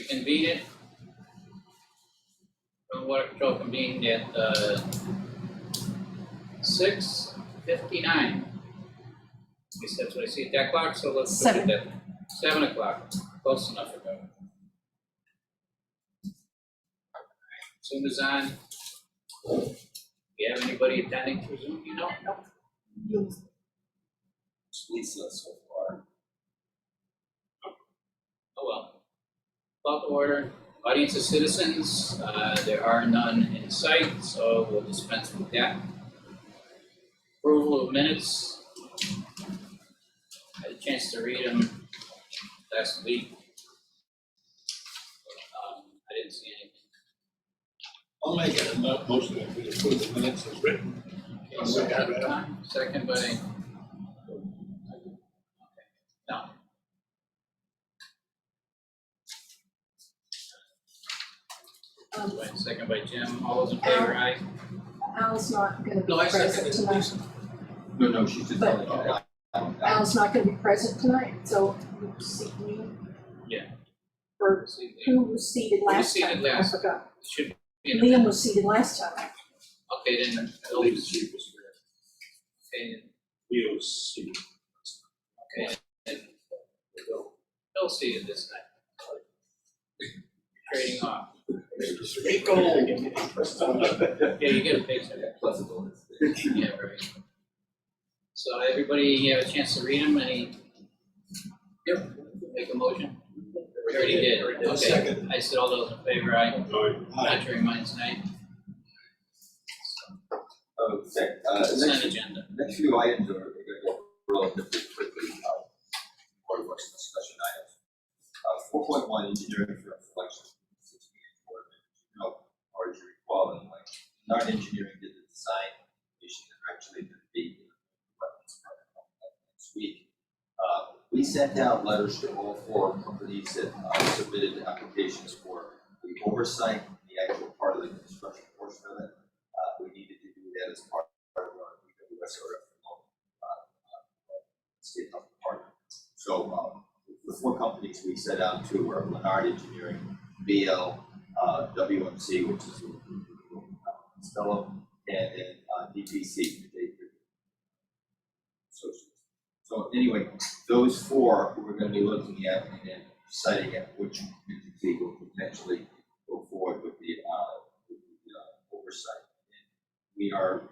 reconvene it. From Water Control convened at 6:59. At least that's what I see at that clock, so let's look at that. 7 o'clock, close enough for that. Zoom is on. Do you have anybody attending through Zoom? You know? Nope. Lisa so far. Oh well. Call to order. Audience of citizens, there are none in sight, so we'll dispense with that. Approval of minutes. Had a chance to read them last week. I didn't see anything. I'll make it a motion that we approve the minutes as written. Okay, second by. Okay, no. Second by Jim. All those in favor, aye. Al's not going to be No, I present seconded tonight. Lisa. No, she's just But- telling you. Al's not going to be present tonight, so you see me. Yeah. Or who was seated last seated time? last? I forgot. Should be in the Liam minutes. was seated last time. Okay, then. I believe she was Okay, here. We was seated. okay. Then Bill seated this time. Trading off. Rico. Yeah, you get a picture. Yeah, right. So everybody have a chance to read them, any? Yep. Make a motion? We already did. I'll Okay. second. I said all those in favor, aye. Aye. Contrary minds, nay. Okay, Consent agenda. next few items are going to go relatively quickly. Or what's discussion items. 4.1 engineering for selection. No, or as you recall, like non-engineering did the design, issues that are actually going to be next week. We sent out letters to all 4 companies that submitted applications for the oversight, the actual part of the construction portion of it. We needed to do that as part of our EWSRF state health department. So the 4 companies we set out to were Leonard Engineering, BL, WMC, which is Stella, and then DPC. So anyway, those 4 we're going to be looking at and then deciding at which entity will potentially go forward with the oversight. And we are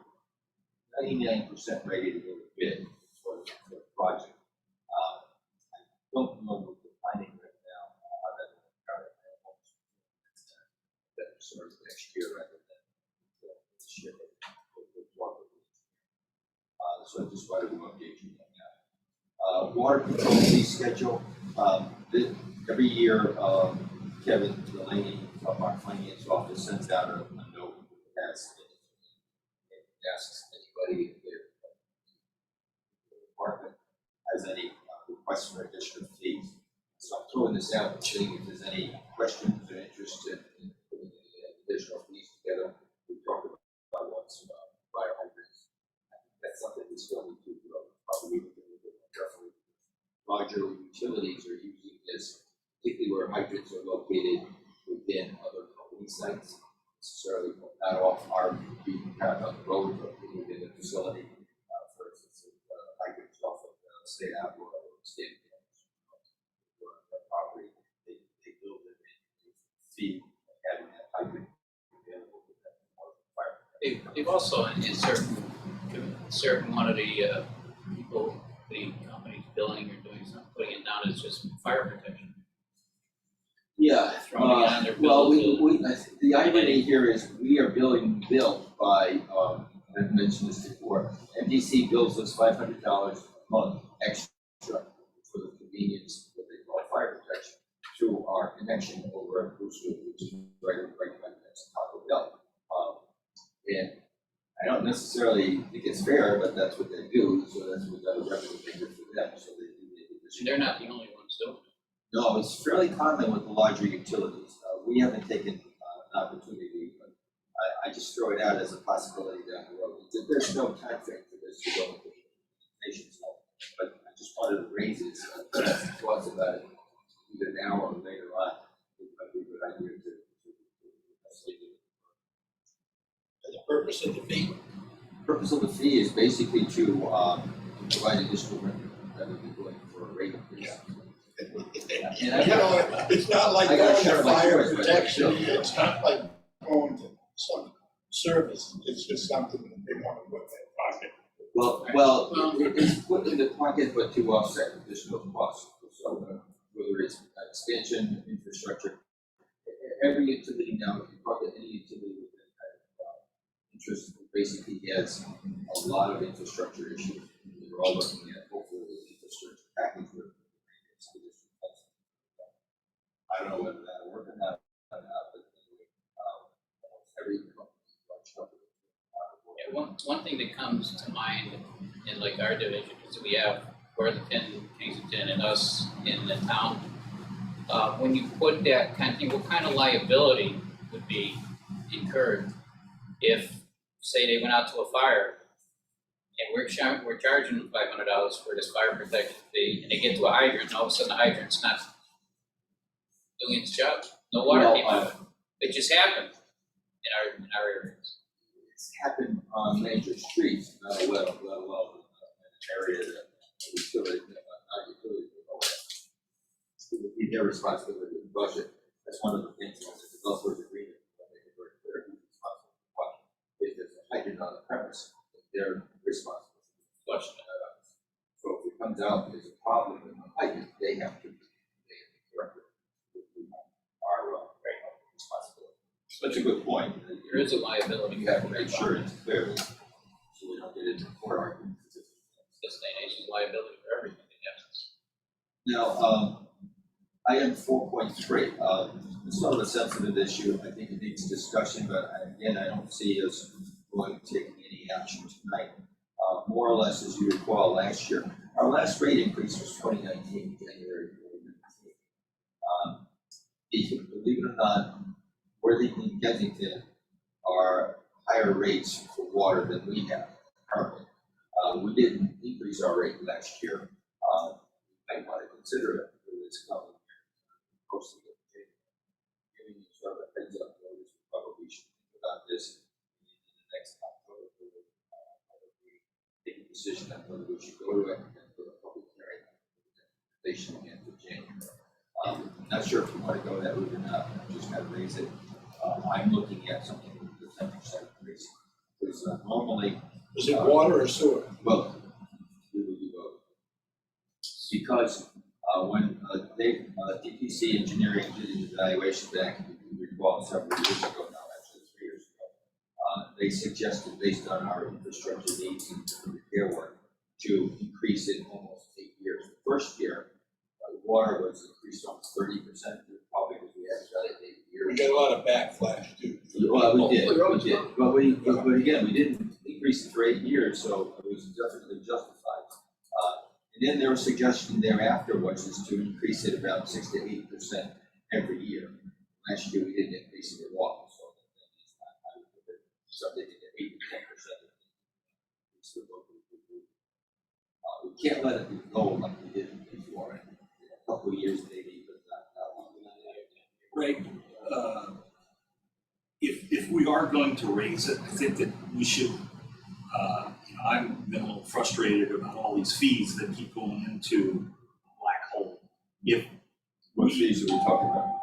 99% ready to go to bid for the project. I don't know what the timing right now, how that will occur. That sort of next year rather than this year. So I just wanted to update you on that. Water control fee schedule. Every year, Kevin Delaney from our finance office sends out a note that asks anybody if their department has any requests for additional fees. So I'm throwing this out and seeing if there's any questions or interest in putting any additional fees together. We talked about once fire hydrants. That's something we still need to probably look a little bit more carefully. Larger utilities are using this, particularly where hydrants are located within other company sites, necessarily not off our beaten path on the road, but within the facility. For instance, hydrants off of State Avenue or State property, they build it and feed having that hydrant available with that fire. They've also, in certain one of the people, the companies billing or doing something, putting it down as just fire protection. Yeah, Throwing it on their well, bill. the irony here is we are being billed by, I've mentioned this before, MDC bills us $500 a month extra for the convenience of what they call fire protection through our connection over at Brewster, which is right by next Taco Bell. And I don't necessarily think it's fair, but that's what they do, so that's what got a revenue figure for them, so they do make it. They're not the only ones doing it. No, it's fairly common with the larger utilities. We haven't taken an opportunity, but I just throw it out as a possibility down the road. There's no time frame for this to go into nation's level, but I just wanted to raise it, thoughts about it either now or later on. But purpose of the fee? Purpose of the fee is basically to provide additional revenue rather than going for a rate increase. Yeah. And You know, it's not like I gotta going share to my fire stories, but protection, still. it's not like going to some service, it's just something that they want to put in their pocket. Well, it's put in the pocket, but to offset additional costs. So whether it's expansion, infrastructure, every utility now, if you talk to any utility with any kind of interest, basically has a lot of infrastructure issues. We're all looking at hopefully the infrastructure package with. I don't know whether that'll work or not, but every company. Yeah, one thing that comes to mind in like our division is we have Worthington, Kensington, and us in the town. When you put that kind of thing, what kind of liability would be incurred if, say, they went out to a fire and we're charging them $500 for this fire protection fee, and they get to a hydrant, and all of a sudden the hydrant's not doing its job. No water Well, came out of it. It just happened in our areas. It's happened on major streets, not a well, in an area that utility, not utility, it would be their responsibility to budget. That's one of the things on the developer's agreement, when they get very clear who's responsible for what. If there's a hydrant on the premise, they're responsible for flushing it out. So if it comes out there's a problem with the hydrant, they have to correct it. Our responsibility. Such a good point. There is a liability. You have to make sure it's clear, so we don't get into court arguments. This day and age is liability for everything that happens. Now, item 4.3, it's sort of a sensitive issue. I think it needs discussion, but again, I don't see us going to take any action tonight. More or less, as you recall, last year, our last rate increase was 2019, January 2019. Believe it or not, Worthington and Kensington are higher rates for water than we have currently. We didn't increase our rate last year. I want to consider it for this coming year. Posting it, giving you sort of a heads up notice, we probably should think about this in the next October. We take a decision on whether we should go to it and for the public hearing. They should get to January. Not sure if you want to go that route or not. I'm just going to raise it. I'm looking at something with the 10% increase. Because normally. Is it water or sewer? Both. We will do both. Because when DPC Engineering did an evaluation back, you recall several years ago now, actually 3 years ago, they suggested based on our infrastructure needs and repair work to increase it almost 8 years. The first year, water was increased almost 30%, probably because we had done it 8 years. We got a lot of backlash too. Well, we did, but again, we didn't increase it for 8 years, so it was definitely justified. And then there was a suggestion thereafter, which is to increase it about 6 to 8% every year. Last year, we didn't increase it at all, so something to 8 to 10%. We can't let it go like we did before. A couple of years maybe, but not long. Greg, if we are going to raise it, I think that we should, I've been a little frustrated about all these fees that keep going into a black hole. If What fees are we talking about?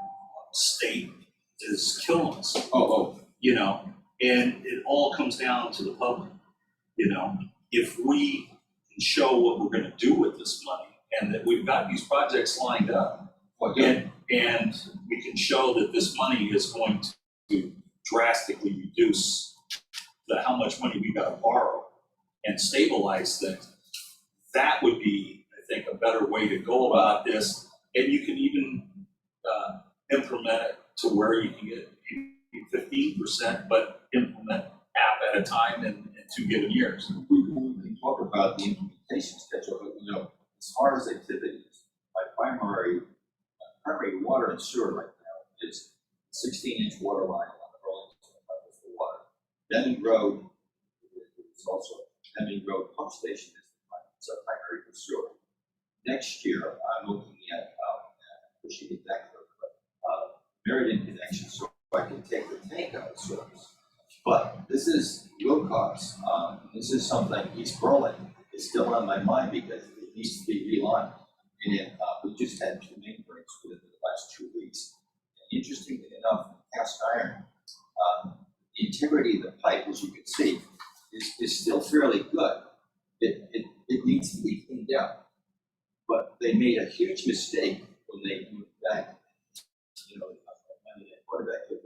state is killing us, Oh. and it all comes down to the public, if we can show what we're gonna do with this money and that we've got these projects lined up, and we can show that this money is going to drastically reduce how much money we gotta borrow and stabilize things, that would be, I think, a better way to go about this. And you can even implement it to where you can get 15%, but implement half at a time in 2 given years. We can talk about the implementation schedule, but as far as activities, my primary water and sewer right now is 16-inch water line on the Burlington levels for water. Deming Road is also Deming Road pump station is a primary for sewer. Next year, I'm looking at pushing it back, Meriden connection, so I can take the tank out of service. But this is Wilcox, this is something, East Berlin is still on my mind because it needs to be relined. And then, we just had 2 main breaks within the last 2 weeks. And interestingly enough, cast iron, the integrity of the pipe, as you can see, is still fairly good. It needs to be cleaned out. But they made a huge mistake when they moved back, you know, quarterback. The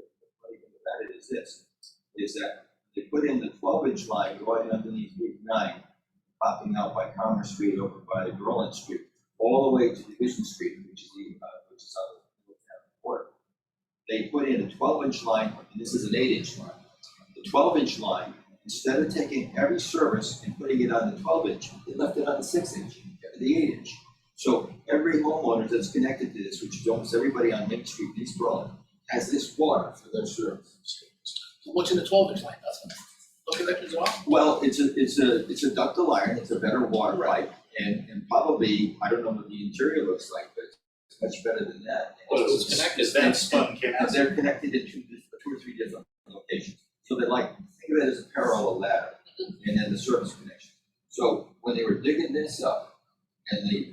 funny thing about it is this, is that they put in the 12-inch line going underneath Route 9, popping out by Commerce Street over by Berlin Street, all the way to Division Street, which is on the border. They put in a 12-inch line, and this is an 8-inch line. The 12-inch line, instead of taking every service and putting it on the 12-inch, they left it on the 6-inch, the 8-inch. So every homeowner that's connected to this, which is almost everybody on Main Street in East Berlin, has this water for their service. What's in the 12-inch line? Nothing. No connections at all? Well, it's a ductile iron, it's a better water pipe, and probably, I don't know what the interior looks like, but it's much better than that. Well, It's connected. is that spun And cast? they're connected in 2 or 3 different locations. So they're like, think of it as a parallel ladder, and then the service connection. So when they were digging this up, and the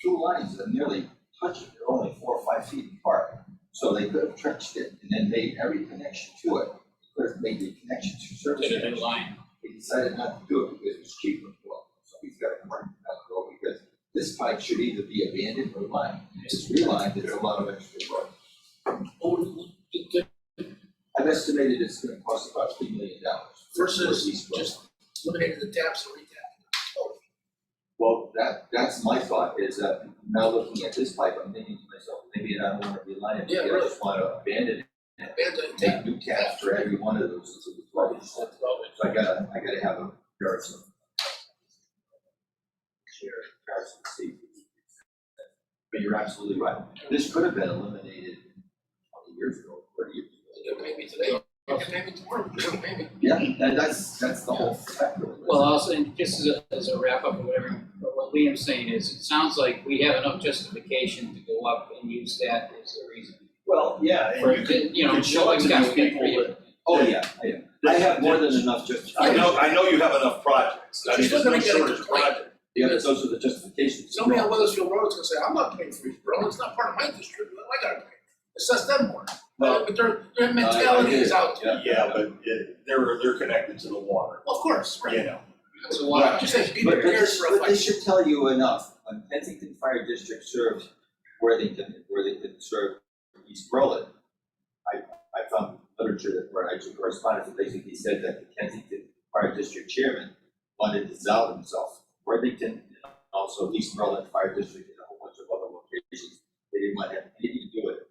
2 lines are nearly touching, they're only 4 or 5 feet apart. So they could have trenched it and then made every connection to it. They could have made the connection to service To the new connection. line. He decided not to do it because it was cheaper. So he's got to correct that though, because this pipe should either be abandoned or lined. If it's relined, there's a lot of extra work. I've estimated it's gonna cost about $3 million. Versus East Berlin. just eliminating the taps and retapping. Oh, Well, that's my thought, is that now looking at this pipe, I'm thinking to myself, maybe I don't wanna reline it, Yeah, maybe I really. just wanna abandon it. abandon Take and tap. new taps for every one of those, so the 12 inch. So I gotta have a comparison. Share comparison to see. But you're absolutely right. This could have been eliminated 20 years ago, 30 years ago. You can pay me today, you can pay me tomorrow, you can pay me. Yeah, and that's the whole factor. Well, also, and just as a wrap up or whatever, but what Liam's saying is, it sounds like we have enough justification to go up and use that as a reason. Well, yeah, For, and you can, you know, show it to we've got these people three- that. Oh, yeah, I have more than enough justification. I know you have enough projects, I mean, You're still there's no gonna get a shortage of complaint. projects. Yeah, but those are the justifications. Somebody on Weathersfield Road is gonna say, I'm not paying for East Berlin, it's not part of my district, I gotta pay. Assess them more. Well, But their mentality is out. Yeah. yeah, but they're connected to the water, Well, of course, right. you know. So why, Just say, be But prepared for a but they fight. should tell you enough, when Kensington Fire District served Worthington served East Berlin. I found literature that where I took correspondence that basically said that the Kensington Fire District chairman wanted to dissolve himself. Worthington and also East Berlin Fire District and a whole bunch of other locations, they didn't want to have anything to do with it.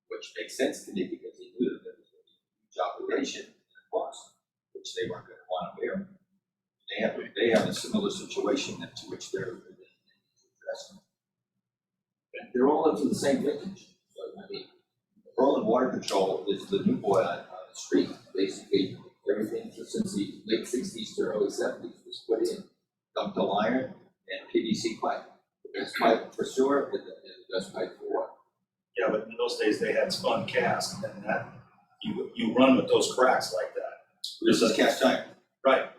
Which makes sense to me because he knew that there was a huge obligation and a cost, which they weren't gonna want to bear. They have a similar situation to which they're addressing. And they're all up to the same vintage. So, I mean, Berlin Water Control is the new boy on the street. Basically, everything since the late 60s to early 70s was put in. Ductile iron and PVC pipe. The best pipe for sewer and the best pipe for water. Yeah, but in those days, they had spun cast, and that, you run with those cracks like that. This is cast iron. Right.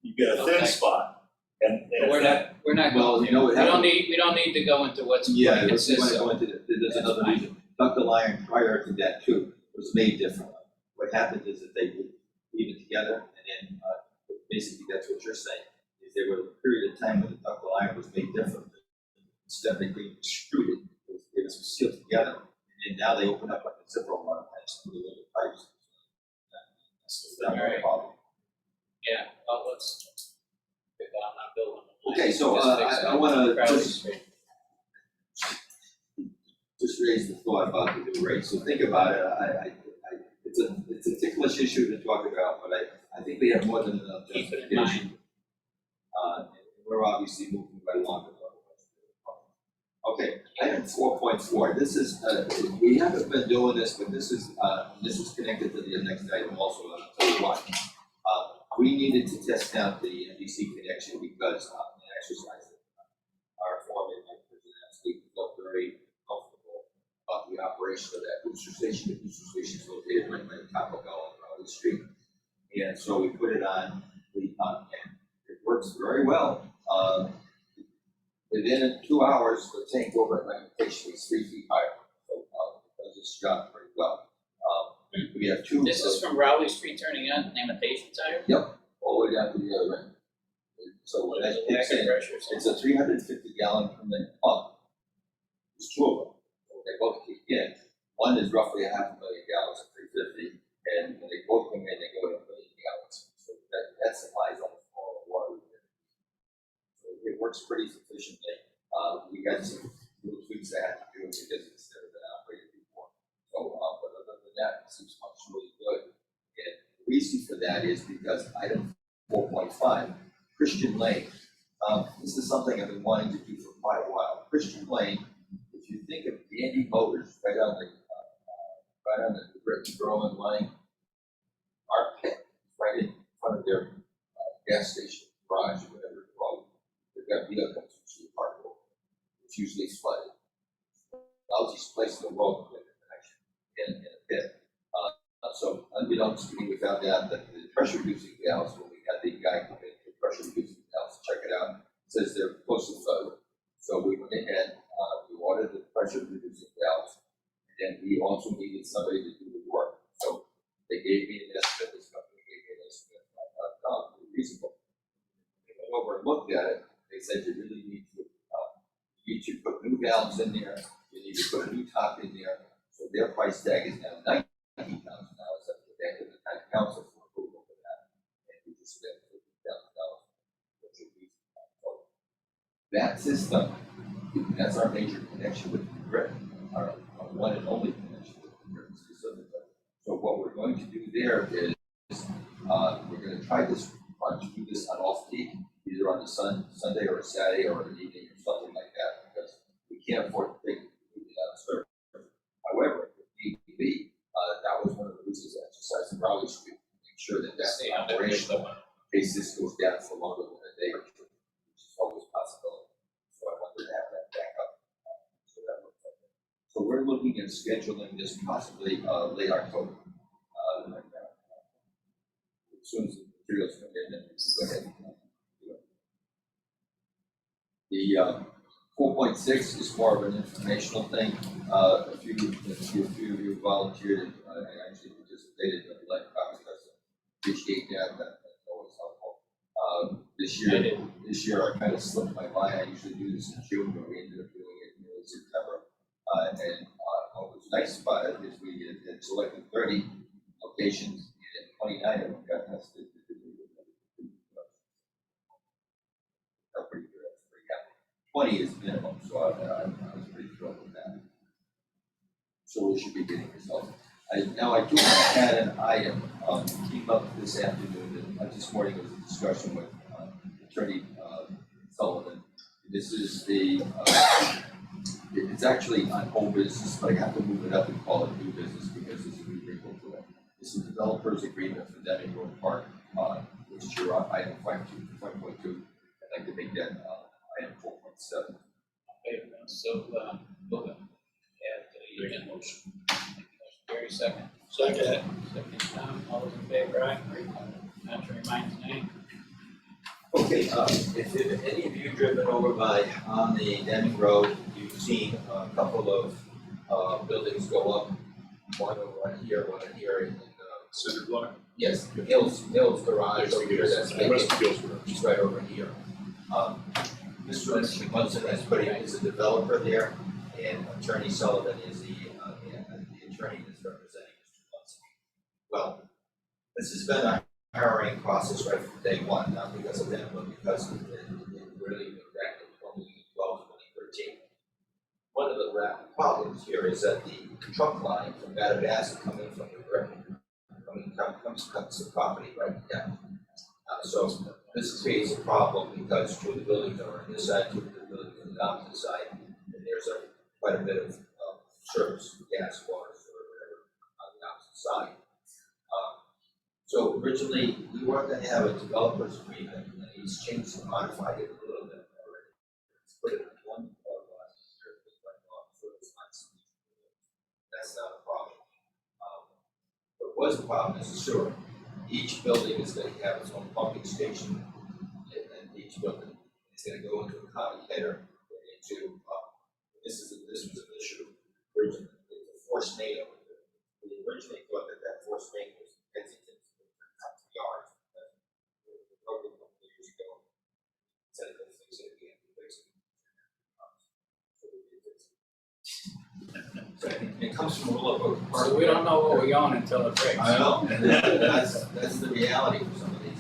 You get a thin Okay. spot, and if we're that, not Well, going you know what there. happened? We don't need to go into what's Yeah, what it let's consists go of. into there's That's another fine. reason. Ductile iron prior to that too was made differently. What happened is that they would leave it together and then, basically that's what you're saying, is there was a period of time when the ductile iron was made differently. Instead of being extruded, it was sealed together. And now they open up like a zipper line pipes, the little pipes. That's not a problem. Yeah, well, let's pick on that building. Okay, so, Just fix I it. wanna Crowley just- Street. Just raise the thought about the new rate, so think about it, it's a ticklish issue to talk about, but I think we have more than enough Keep it in justification. And we're obviously moving right along. Okay, item 4.4, this is, we haven't been doing this, but this is connected to the next item also, I'll tell you why. We needed to test out the NBC connection because, in exercise, our foreman, Mike Krasinski, felt very comfortable about the operation of that booster station. The booster station is located right by the Taco Bell on Crowley the street. And so we put it on, and it works very well. Within 2 hours, the tank over at Lamentation is 3 feet higher, so, it does its job pretty well. We have two. This is from Rowley Street turning on, Lamentation tire? All the way down to the other end. So when that kicks in, Pressure, so- it's a 350 gallon per minute pump. There's two of them. They both kick in. One is roughly 500,000 gallons at 350, and when they both come in, they go to 1 million gallons. So that supplies almost all the water. So it works pretty sufficiently. We got some little tweaks I had to do because it's never been operated before. So, but other than that, it seems functions really good. And the reason for that is because item 4.5, Christian Lane. This is something I've been wanting to do for quite a while. Christian Lane, if you think of Dandy Motors right on the Britain Berlin line, our pit is right in front of their gas station, garage, or whatever it's called. They've got vehicles which you park over. It's usually flooded. Lousy place in the world with a connection in a pit. So unbeknownst to me, we found out that the pressure reducing valves, when we had the guy come in, the pressure reducing valves, check it out, it says they're close to failure. So we went ahead, we ordered the pressure reducing valves, and then we also needed somebody to do the work. So they gave me an estimate, this company gave me an estimate, pretty reasonable. They went over and looked at it, they said you really need to put new valves in there, you need to put a new top in there. So their price tag is now $19,000, up to the kind of council for approval for that. And we just spent $50,000, which would be that system. That's our major connection with the grid, our one and only connection with the grid specifically. So what we're going to do there is, we're going to try to do this on off peak, either on the Sunday or a Saturday or an evening or something like that, because we can't afford to take it out of service. However, if need be, that was one of the reasons I exercised in Raleigh Street, to make sure that that's operational in case this goes down for longer than a day or two, which is always a possibility. So I wanted to have that backup. So that looks like it. So we're looking at scheduling this possibly late October. As soon as the materials come in, then we can go ahead and do it. The 4.6 is more of an informational thing. A few of you volunteered and actually participated in the light copies. I appreciate that. That's always helpful. This year I kind of slipped my mind. I usually do this in June, but we ended up doing it in early September. What was nice about it is we had selected 30 locations, and 29 of them got tested. Pretty good. That's pretty happy. 20 is minimum, so I was pretty thrilled with that. So we should be getting results. Now I do add an item, came up this afternoon, and this morning was a discussion with Attorney Sullivan. This is it's actually on old business, but I have to move it up and call it new business because it's a new wrinkle to it. It's a developer's agreement for Deming Road Park, which is your item 5.2. I'd like to make that item 4.7. Okay, so, move it. Add to the motion. Gary, second. Second, Tom, all those in favor, aye? Not to remind his name. Okay, if any of you driven over by on the Deming Road, you've seen a couple of buildings go up, one over here, one in here, and Cinder block. yes, Hill's garage over here, that's West vacant. Hills Garage. It's right over here. Mr. Munson has put in, is a developer there, and Attorney Sullivan is the attorney that's representing Mr. Munson. Well, this has been a hiring process right from day one, not because of them, but because it really went back in 2012, 2013. One of the problems here is that the truck line from Madagascar coming from the brick, comes the property right down. So this creates a problem because two of the buildings are on this side, two of the buildings on the opposite side, and there's quite a bit of service, gas, water, or whatever on the opposite side. So originally, we wanted to have a developer's agreement, and he's changed and modified it a little bit already. Let's put it in one service, so it's not. That's not a problem. But was a problem is the sewer. Each building is gonna have its own pumping station, and each building is gonna go into a common header, into, this was an issue, originally, the force main over there. We originally thought that force main was Kensington, not the yards. The program a couple of years ago said that fix it again, fix it. So we did fix it. So I think it comes from a little bit. So we don't know what we own until it breaks. I know, and that's the reality for some of these.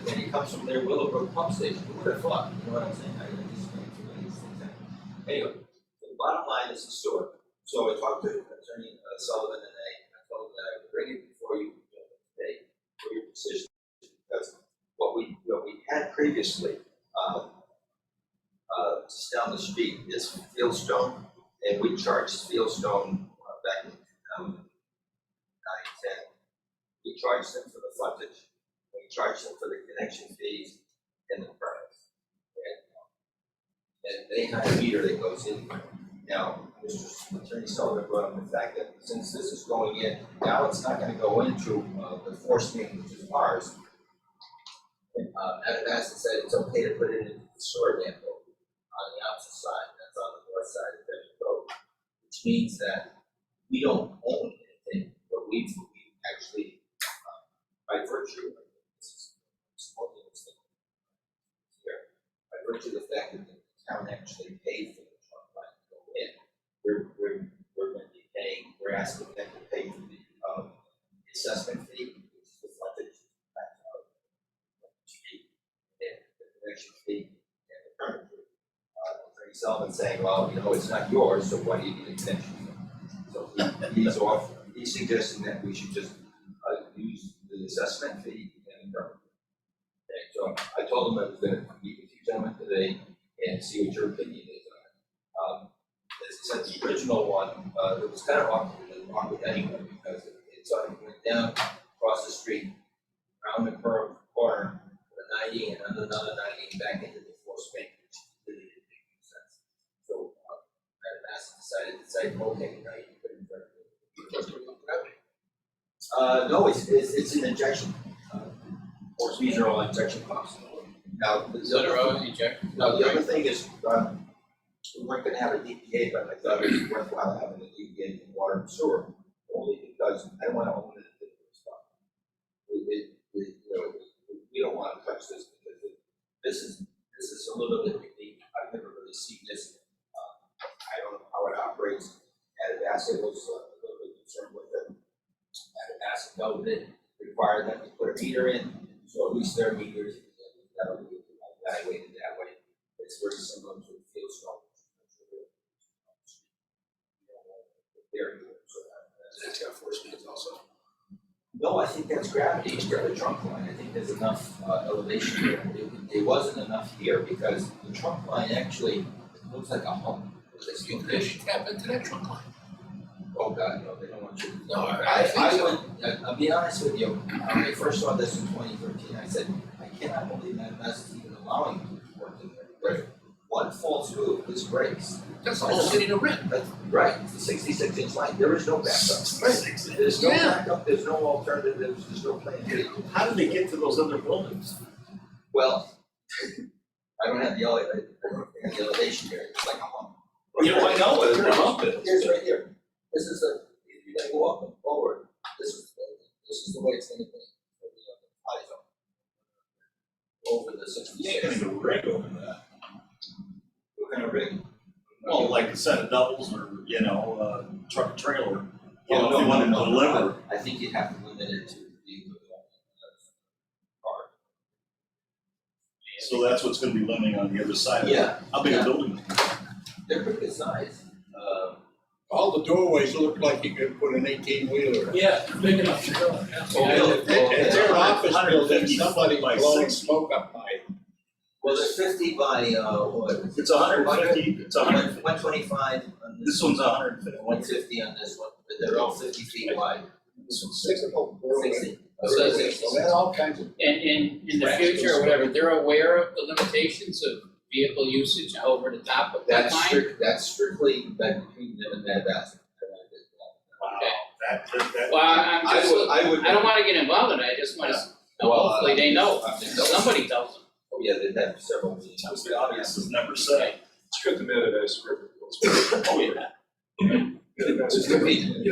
And it comes from their Willowbrook pump station, who would have thought, you know what I'm saying? I just think too many of these things happen. Anyway, the bottom line is the sewer. So I talked to Attorney Sullivan and I told him that I would bring it before you today for your decision. Because what we had previously, just down the street is Fieldstone, and we charged Fieldstone back in 2009, 10. We charged them for the frontage, we charged them for the connection fees and the permits. And they have a meter that goes in there. Now, Mr. Attorney Sullivan brought up the fact that since this is going in, now it's not gonna go into the force main, which is ours. As it said, it's okay to put it in the sewer dam on the opposite side, that's on the north side of the road. Which means that we don't own anything, but we actually, by virtue of this, by virtue of the fact that the town actually paid for the trunk line to go in, we're going to be paying, we're asking them to pay for the assessment fee, which is the frontage, street, and the connection fee, and the permit fee. Attorney Sullivan saying, well, you know, it's not yours, so why do you need a connection fee? So he's suggesting that we should just use the assessment fee and the permit. Okay, so I told him I was gonna meet with you gentlemen today and see what your opinion is on it. As I said, the original one, it was kind of awkward anyway, because it sort of went down across the street, around the corner, the 90 and another 90 back into the force main, which really didn't make any sense. So decided to say, okay, now you put it in front of no, it's an injection. Force mains are all injection pumps. Now, now the other thing is, we weren't gonna have a DPA, but I thought it was worthwhile having a DPA for water and sewer, only because I don't wanna own it at this spot. We don't wanna touch this because this is a little bit unique. I've never really seen this. I don't know how it operates. Adabasset was a little bit concerned with it. Adabasset know that it required them to put a meter in, so at least their meters, that will be evaluated that way. It's very similar to the Fieldstone. That's got force mains also. No, I think that's gravity instead of the trunk line. I think there's enough elevation here. It wasn't enough here because the trunk line actually looks like a hump. You can tap into that trunk line. Oh God, no, they don't want you to. No, I think so. I'll be honest with you, when I first saw this in 2013, I said, I cannot believe that that's even allowing you to work in there. But one falls through, this breaks. That's the whole city to rent. That's right, it's a 66-inch line, there is no backup. There's no Yeah. backup, there's no alternatives, there's no plan B. How did they get to those other buildings? Well, I don't have the elevation here, it's like a hump. You know, I know what a hump is. Here's right here, this is you're gonna go up and forward, this is the way it's gonna be, high zone. Over the 66. You're gonna go rig over that. What kind of rig? Well, like a set of doubles or, you know, truck trailer. You Oh, know, no, if you want to no, deliver. I think you'd have to limit it to the car. So that's what's gonna be limiting on the other side of it. Yeah. How big a Yeah. building? They're pretty good size. All the doorways look like you could put an 18-wheeler. Yeah, big enough to go. And if they're office buildings, 150 somebody by blowing 60. smoke up by it. Well, they're 50 by, what? It's 150, it's 100, 125 on this one's 150. 150 on this one, but they're all 50 feet wide. Six of them. 60. So So that's all kinds of. And in the future or whatever, they're aware of the limitations of vehicle usage over the top of that line? That's strictly between them and that basket. Wow, Well, I'm I just, would, I would. I don't wanna get involved in it, I just wanna, Well, hopefully they know, I mean, somebody tells them. Oh, yeah, they'd have several meetings. Because the audience has never said, It's good to know that as. oh, yeah. It's a meeting.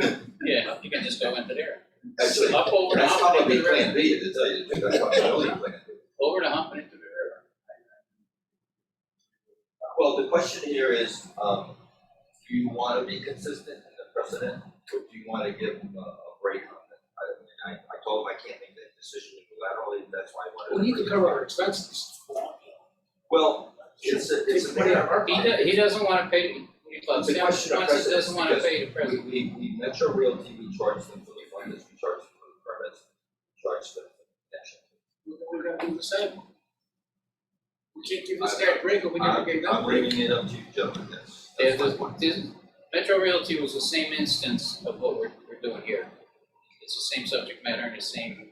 Yeah, you can just go into there. Actually, Up over the that's hump into probably the river. plan B, to tell you the truth, that's probably my only plan B. Over the hump and into the river. Well, the question here is, do you wanna be consistent in the precedent, or do you wanna give them a break on it? I told them I can't make that decision unilaterally, that's why I wanted. We need to cover our expenses. Well, it's a, Take money out of our pocket. He doesn't wanna pay, it's a question of precedent. doesn't wanna pay the president. We Metro Realty, we charge them for the finance, we charge them for the permits, we charge them for the connection. We're gonna do the same. We can't give this guy a break if we never gave them a I'm break. leaving it up to you, gentlemen, that's Yeah, my point. Metro Realty was the same instance of what we're doing here. It's the same subject matter and the same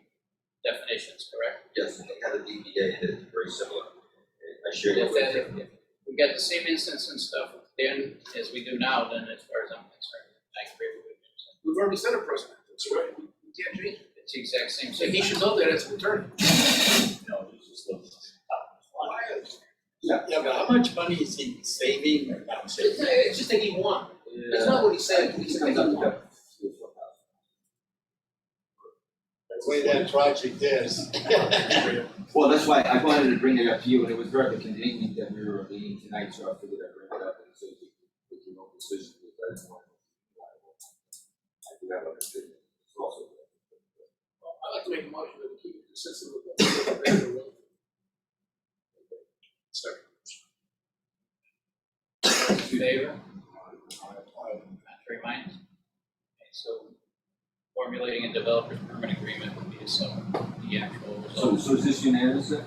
definitions, correct? Yes, and they had a DBA that is very similar. I shared it If with that, you. if we got the same instance and stuff, then, as we do now, then as far as I'm concerned, I agree with you. We've already set a precedent, that's right, we can't change it. It's the exact same So he situation. should know that as an attorney. No, it's just look. Yeah, but how much money is he saving or not saving? It's just that he won. It's not what he said, he said that he won. The way that project is. Well, that's why I wanted to bring it up to you, and it was very convenient that we were meeting tonight, so I figured I'd bring it up and so we can make decisions with that more. I do have other opinions, it's also. I'd like to make a motion that we keep it consistent with the. Second. In favor? Contrary minds? Okay, so formulating a developer's permit agreement would be the sum, the actual result. So is this unanimous then?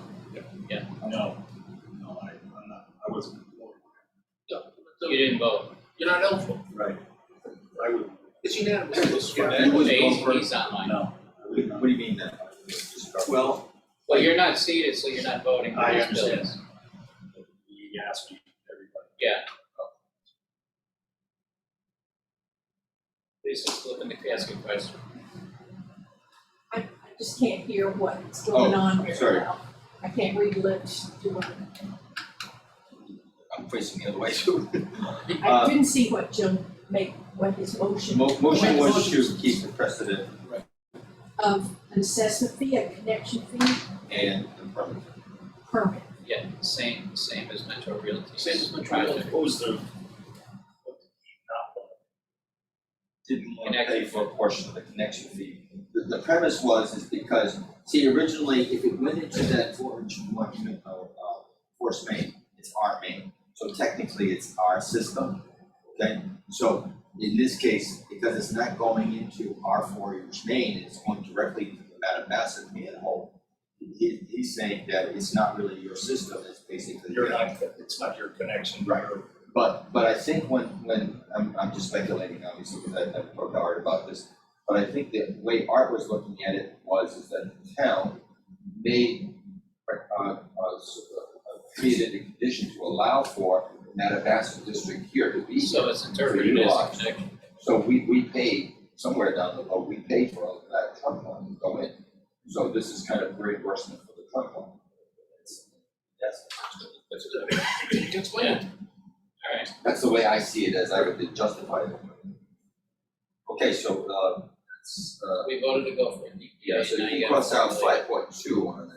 No, I'm not, I wasn't. You didn't vote. You're not eligible. Right. I would, It's unanimous. You was He's, going first. he's online. no. What do you mean then? Well, Well, you're not seated, so you're not voting for I these understand. bills. he asked me, everybody. Yeah. Please just look in the ask a question. I just can't hear what's going on here sorry. now. I can't read lips doing I'm facing the other way too. I didn't see what Jim made, what his motion. Motion was to keep the precedent Of an assessment fee, a connection fee, and the permit. permit. Yeah, same as Metro Realty. Same as Metro Project. Realty. What was the? Didn't want to pay for a portion of the connection fee. The premise is because, see, originally, if it went into that 401 unit force main, it's our main. So technically, it's our system, okay? So in this case, because it's not going into our 4-inch main, it's going directly to the Mattabesset manhole. He's saying that it's not really your system, it's basically. It's not your connection. Right. But I think when I'm just speculating obviously because I've worked hard about this, but I think the way Art was looking at it is that the town made created a condition to allow for Mattabesset district here to be. So it's interpreted as a connection. So we paid somewhere down the road, we paid for all of that trunk line to go in. So this is kind of reimbursement for the trunk line. Yes, That's good. You can explain it. Alright, that's the way I see it, as I would justify it. Okay, so we voted to go for it. yeah, so Now you gotta cross out formulate- 5.2 on the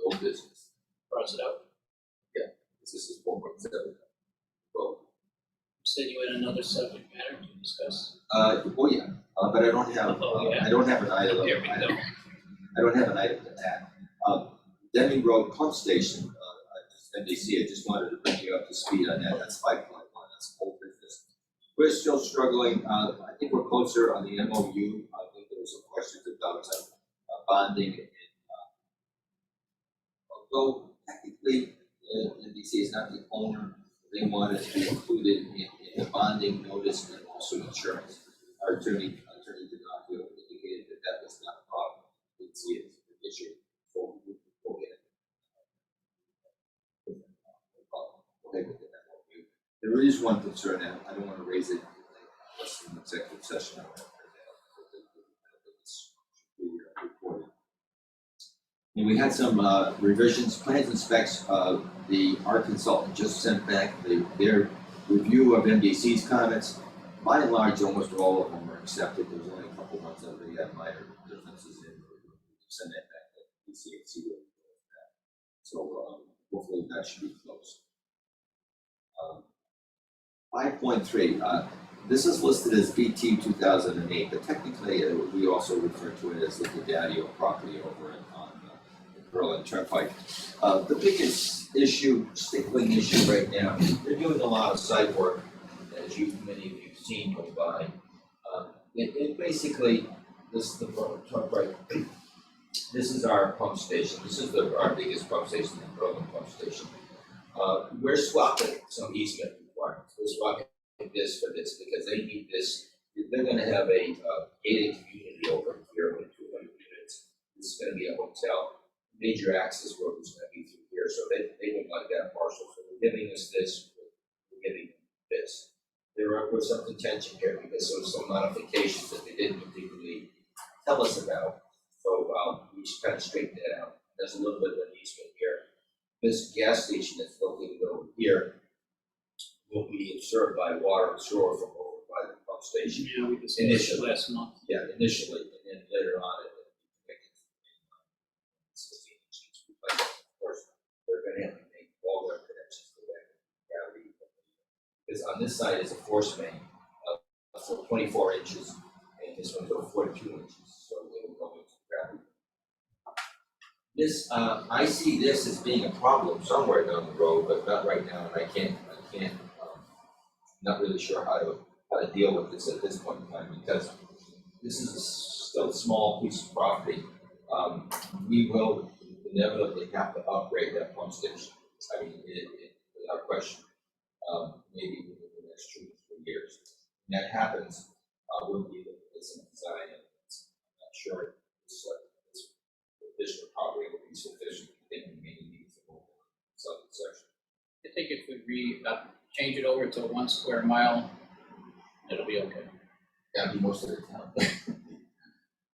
old business. Cross it out. This is 4.7. Well, Said you had another subject matter to discuss. oh yeah, but I don't have, Oh, yeah. I don't have an item. Here we go. I don't have an item to add. Deming Road Pump Station, NDC, I just wanted to bring you up to speed on that, that's 5.1, that's old business. We're still struggling, I think we're closer on the MOU, I think there was some questions about bonding and, although technically, NDC is not the owner, they want it to be included in the bonding notice and also insurance. Our attorney did not indicate that was not a problem, didn't see it as an issue, so we'll get it. Okay, with the MOU. There is one concern, and I don't want to raise it unless in executive session. And we had some revisions, plans and specs. Our consultant just sent back their review of MDC's comments. By and large, almost all of them were accepted. There was only a couple ones that we had minor differences in. Send that back to PC and see what we do with that. So hopefully that should be close. 5.3, this is listed as BT 2008, but technically we also refer to it as the Daddio property over on the Berlin Turnpike. The biggest issue, stickling issue right now, they're doing a lot of site work, as many of you have seen go by. It basically, this is the Berlin Turnpike. This is our pump station. This is our biggest pump station, the Berlin pump station. We're swapping some easement requirements. We're swapping this for this because they need this. They're going to have a gated community over here with 200 units. This is going to be a hotel. Major access road is going to be through here, so they would like that parcel. So they're giving us this. We're giving them this. There was some contention here because there was some modifications that they didn't particularly tell us about. So we just kind of straightened that out. There's a little bit of an easement here. This gas station that's located over here will be served by water and sewer from over by the pump station. Yeah, we discussed Initially. last month. Yeah, initially, and then later on it will be connected to the main line. 16 inches. But of course, they're going to have to make all their connections to that gravity. Because on this side is a force main for 24 inches, and this one's over 42 inches. So they will go into gravity. This, I see this as being a problem somewhere down the road, but not right now, and I can't, not really sure how to deal with this at this point in time, because this is still a small piece of property. We will inevitably have to upgrade that pump station. I mean, without question, maybe within the next 2 to 3 years. When that happens, we'll be looking at some design, and I'm not sure this additional property will be sufficient. I think we may need some more southern section. I think if we change it over to 1 square mile, it'll be okay. That'd be most of the town.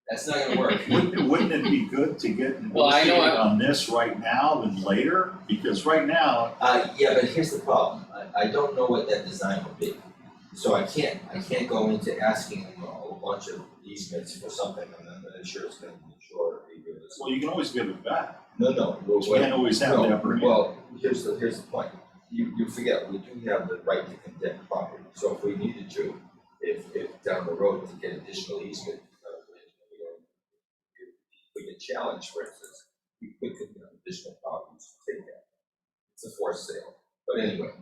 That's not gonna work. Wouldn't it be good to get Well, I know negotiated on this right now than later? Because right now, Yeah, but here's the problem. I don't know what that design will be. So I can't go into asking them a bunch of easements for something I'm not sure it's gonna be short or be realistic. well, you can always give it back. No, You can't always have that upper hand. well, here's the point. You forget, we do have the right to condemn property. So if we needed to, if down the road to get additional easement, we get challenged, for instance, we could condemn additional properties to take that. It's a forced sale. But anyway,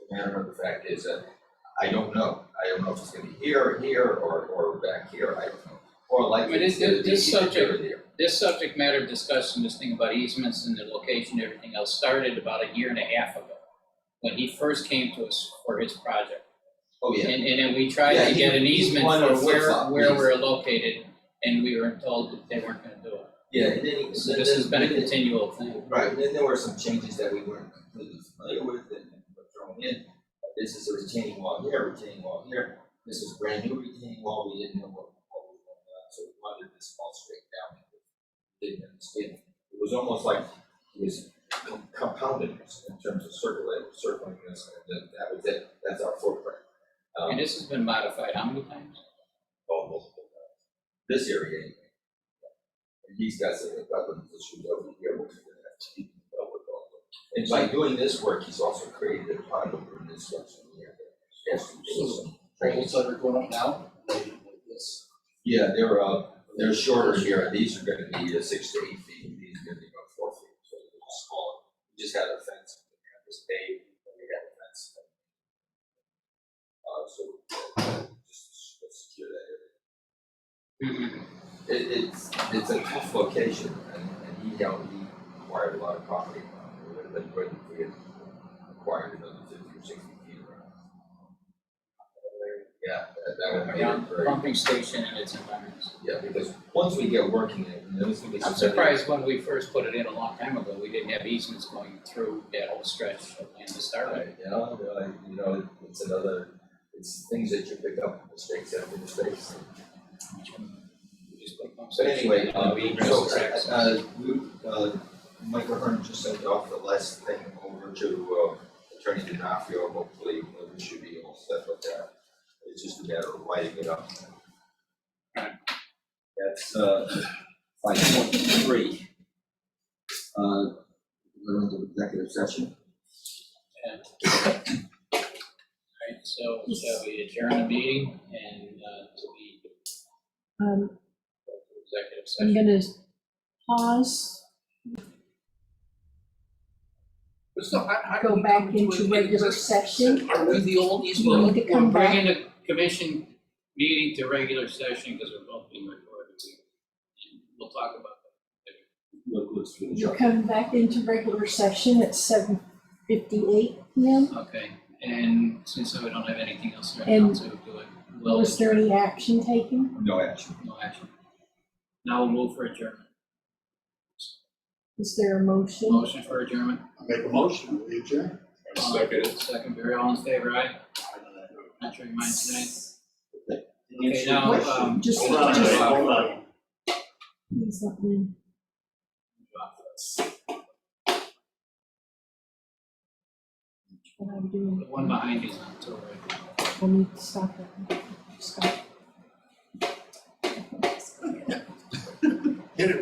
the matter of the fact is that I don't know. I don't know if it's gonna be here or back here, I don't know. Or like. I mean, this subject matter discussion, this thing about easements and the location, everything else, started about 1.5 years ago, when he first came to us for his project. Oh, yeah. And then we tried Yeah, to get an easement wanted for a flip-flop, where yes. we're located, and we were told that they weren't gonna do it. Yeah, and then. So this has been a continual thing. Right, and then there were some changes that we weren't completely familiar with and were thrown in. This is a retaining wall here, retaining wall here. This is brand new retaining wall. We didn't know what was going on, so we wanted this all straight down. We didn't understand. It was almost like it was compounded in terms of circling this, and that was it. That's our footprint. And this has been modified how many times? Multiple times. This area anyway. And these guys have got them issues over here, which we're gonna have to keep up with also. And by doing this work, he's also created a pond over in this section here. Yes, Trails that are going up now, like this. yeah, they're shorter here. These are gonna be 6 to 8 feet, and these are gonna be about 4 feet, so they're just smaller. We just had a fence, we had this paved, and we had a fence. So just secure that area. It's a tough location, and he acquired a lot of property. It would have been great if we had acquired another 50 or 60 feet around. Yeah, that would be very. Pumping station and its environs. Yeah, because once we get working, and there's gonna be. I'm surprised when we first put it in a long time ago, we didn't have easements going through that whole stretch of land to start with. Right, it's things that you pick up, mistakes after mistakes. just put pump But station. anyway, We Michael Hearn just sent off the last thing over to Attorney DiNafrio, hopefully we should be all set with that. It's just a matter of writing it up. That's 5.3. We're into executive session. Alright, so shall we adjourn the meeting and to be executive I'm session? gonna pause, But still, how do go we back come into an regular executive session. Are we the old We Eastboro? need to We're come back, bringing the commission meeting to regular session because we're both being recorded. And we'll talk about Let's finish you're up. coming back into regular session at 7:58 p.m. that. Okay, and since we don't have anything else right And now to do it, we'll Was there any action taken? No action. no action. Now we'll move for adjournment. Is there a motion? Motion for adjournment. I make a motion, we adjourn. Second, Barry, all in favor, aye? Not sure your mind tonight. Okay, now, Just- Hold on, just- hold on. Please let me. What I'm doing, the one behind you is not till right. I need to stop it. Stop.